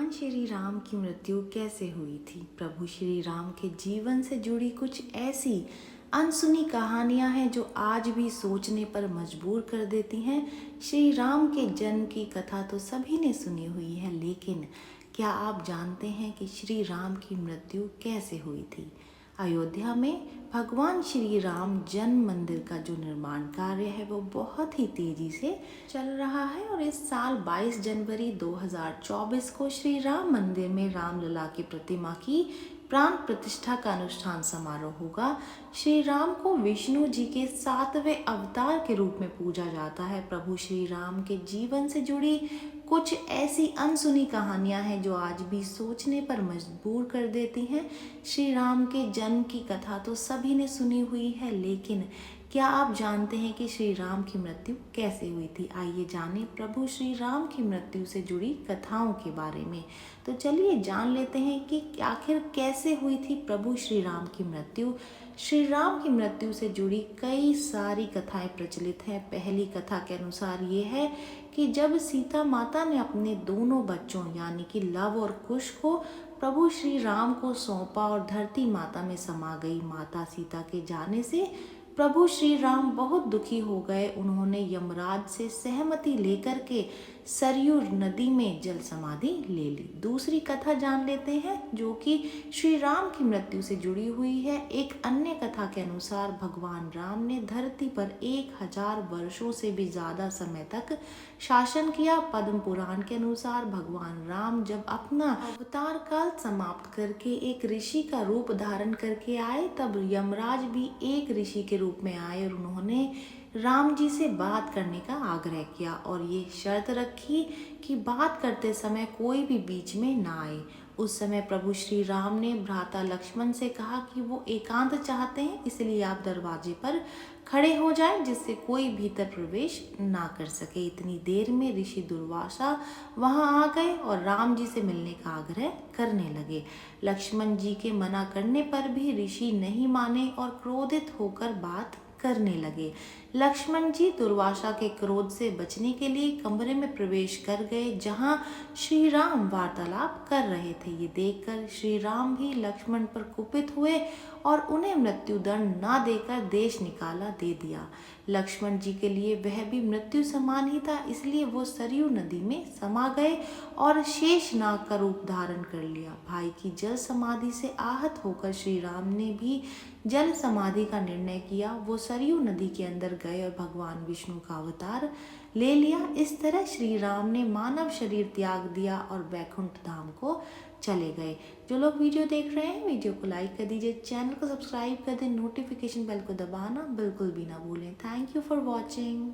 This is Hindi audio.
भगवान श्री राम की मृत्यु कैसे हुई थी। प्रभु श्री राम के जीवन से जुड़ी कुछ ऐसी अनसुनी कहानियां हैं जो आज भी सोचने पर मजबूर कर देती हैं। श्री राम के जन्म की कथा तो सभी ने सुनी हुई है, लेकिन क्या आप जानते हैं कि श्री राम की मृत्यु कैसे हुई थी। अयोध्या में भगवान श्री राम जन्म मंदिर का जो निर्माण कार्य है वो बहुत ही तेजी से चल रहा है और इस साल 22 जनवरी 2024 को श्री राम मंदिर में रामलला की प्रतिमा की प्राण प्रतिष्ठा का अनुष्ठान समारोह होगा। श्री राम को विष्णु जी के 7वें अवतार के रूप में पूजा जाता है। प्रभु श्री राम के जीवन से जुड़ी कुछ ऐसी अनसुनी कहानियां हैं जो आज भी सोचने पर मजबूर कर देती हैं। श्री राम के जन्म की कथा तो सभी ने सुनी हुई है, लेकिन क्या आप जानते हैं कि श्री राम की मृत्यु कैसे हुई थी। आइए जानें प्रभु श्री राम की मृत्यु से जुड़ी कथाओं के बारे में। तो चलिए जान लेते हैं कि आखिर कैसे हुई थी प्रभु श्री राम की मृत्यु। श्री राम की मृत्यु से जुड़ी कई सारी कथाएं प्रचलित हैं। पहली कथा के अनुसार ये है कि जब सीता माता ने अपने दोनों बच्चों यानी कि लव और कुश को प्रभु श्री राम को सौंपा और धरती माता में समा गई। माता सीता के जाने से प्रभु श्री राम बहुत दुखी हो गए। उन्होंने यमराज से सहमति लेकर के सरयू नदी में जल समाधि ले ली। दूसरी कथा जान लेते हैं जो कि श्री राम की मृत्यु से जुड़ी हुई है। एक अन्य कथा के अनुसार भगवान राम ने धरती पर 1000 वर्षों से भी ज्यादा समय तक शासन किया। पद्म पुराण के अनुसार भगवान राम जब अपना अवतार काल समाप्त करके एक ऋषि का रूप धारण करके आए, तब यमराज भी एक ऋषि के रूप में आए और उन्होंने राम जी से बात करने का आग्रह किया और ये शर्त रखी कि बात करते समय कोई भी बीच में ना आए। उस समय प्रभु श्री राम ने भ्राता लक्ष्मण से कहा कि वो एकांत चाहते हैं, इसलिए आप दरवाजे पर खड़े हो जाएं जिससे कोई भीतर प्रवेश ना कर सके। इतनी देर में ऋषि दुर्वासा वहां आ गए और राम जी से मिलने का आग्रह करने लगे। लक्ष्मण जी के मना करने पर भी ऋषि नहीं माने और क्रोधित होकर बात करने लगे। लक्ष्मण जी दुर्वासा के क्रोध से बचने के लिए कमरे में प्रवेश कर गए जहां श्री राम वार्तालाप कर रहे थे। ये देखकर श्री राम भी लक्ष्मण पर कुपित हुए और उन्हें मृत्यु दंड ना देकर देश निकाला दे दिया। लक्ष्मण जी के लिए वह भी मृत्यु समान ही था, इसलिए वो सरयू नदी में समा गए और शेषनाग का रूप धारण कर लिया। भाई की जल समाधि से आहत होकर श्री राम ने भी जल समाधि का निर्णय किया। वो सरयू नदी के अंदर गए और भगवान विष्णु का अवतार ले लिया। इस तरह श्री राम ने मानव शरीर त्याग दिया और वैकुंठ धाम को चले गए। जो लोग वीडियो देख रहे हैं वीडियो को लाइक कर दीजिए, चैनल को सब्सक्राइब कर दें, नोटिफिकेशन बेल को दबाना बिल्कुल भी ना भूलें। Thank you for watching.